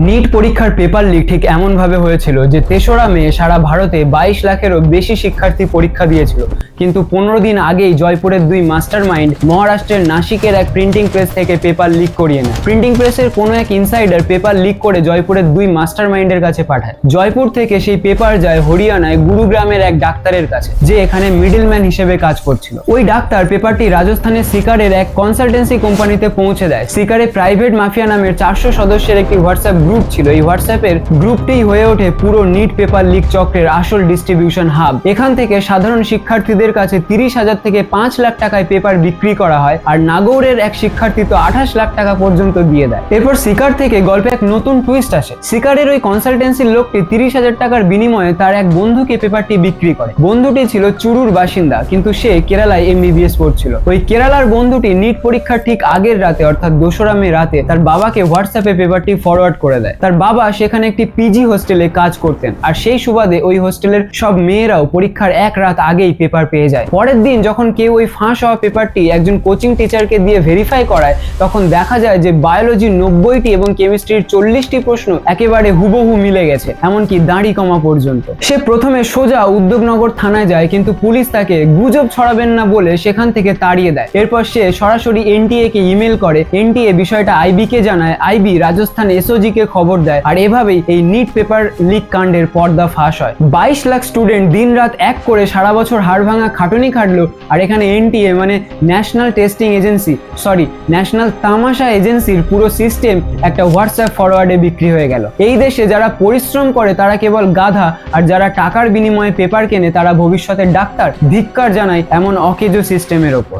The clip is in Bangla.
নিট পরীক্ষার পেপার লিক ঠিক এমন ভাবে হয়েছিল যে ৩রা মে সারা ভারতে ২২ লাখেরও বেশি শিক্ষার্থী পরীক্ষা দিয়েছিল, কিন্তু ১৫ দিন আগেই জয়পুরের দুই মাস্টার মাইন্ড মহারাষ্ট্রের নাসিকের এক প্রিন্টিং প্রেস থেকে পেপার লিক করিয়ে নেয়। প্রিন্টিং প্রেসের কোনো এক ইনসাইডার পেপার লিক করে জয়পুরের দুই মাস্টার মাইন্ডের কাছে পাঠায়। জয়পুর থেকে সেই পেপার যায় হরিয়ানায় গুরুগ্রামের এক ডাক্তারের কাছে, যে এখানে মিডলম্যান হিসেবে কাজ করছিল। ওই ডাক্তার পেপারটি রাজস্থানের সিকারের এক কনসালটেন্সি কোম্পানিতে পৌঁছে দেয়। সিকারে প্রাইভেট মাফিয়া নামের ৪০০ সদস্যের একটি হোয়াটসঅ্যাপ গ্রুপ ছিল। এই হোয়াটসঅ্যাপের গ্রুপটি হয়ে ওঠে পুরো নিট পেপার লিক চক্রের আসল ডিস্ট্রিবিউশন হাব। এখান থেকে সাধারণ শিক্ষার্থীদের কাছে ৩০,০০০ থেকে ৫ লাখ টাকায় পেপার বিক্রি করা হয়, আর নাগৌরের এক শিক্ষার্থী তো ২৮ লাখ টাকা পর্যন্ত দিয়ে দেয়। এরপর সিকার থেকে গল্পে এক নতুন টুইস্ট আসে। সিকারের ওই কনসালটেন্সির লোকটি ৩০,০০০ টাকার বিনিময়ে তার এক বন্ধুকে পেপারটি বিক্রি করে। বন্ধুটি ছিল চুরুর বাসিন্দা, কিন্তু সে কেরালায় MBBS পড়ছিল। ওই কেরালার বন্ধুটি নিট পরীক্ষার ঠিক আগের রাতে অর্থাৎ ২রা মে রাতে তার বাবাকে হোয়াটসঅ্যাপে পেপারটি ফরওয়ার্ড করে দেয়। তার বাবা সেখানে একটি পিজি হোস্টেলে কাজ করতেন, আর সেই সুবাদে ওই হোস্টেলের সব মেয়েরাও পরীক্ষার এক রাত আগেই পেপার পেয়ে যায়। পরের দিন যখন কেউ ওই ফাঁস হওয়া পেপারটি একজন কোচিং টিচারকে দিয়ে ভেরিফাই করায়, তখন দেখা যায় যে বায়োলজির ৯০টি এবং কেমিস্ট্রির ৪০টি প্রশ্ন একেবারে হুবহু মিলে গেছে, এমনকি দাঁড়ি কমা পর্যন্ত। সে প্রথমে সোজা উদ্যোগনগর থানায় যায়, কিন্তু পুলিশ তাকে গুজব ছড়াবেন না বলে সেখান থেকে তাড়িয়ে দেয়। এরপর সে সরাসরি NTA কে ইমেল করে। NTA বিষয়টা IB কে জানায়। IB রাজস্থান SOG কে খবর দেয়, আর এভাবেই এই নিট পেপার লিক কাণ্ডের পর্দা ফাঁস হয়। ২২ লাখ স্টুডেন্ট দিন রাত এক করে সারা বছর হাড় ভাঙা খাটুনি খাটলো, আর এখানে NTA মানে ন্যাশনাল টেস্টিং এজেন্সি, ন্যাশনাল তামাশা এজেন্সির পুরো সিস্টেম একটা হোয়াটসঅ্যাপ ফরওয়ার্ডে বিক্রি হয়ে গেল। এই দেশে যারা পরিশ্রম করে তারা কেবল গাধা, আর যারা টাকার বিনিময়ে পেপার কেনে তারা ভবিষ্যতের ডাক্তার। ধিক্কার জানায় এমন অকেজো সিস্টেমের ওপর।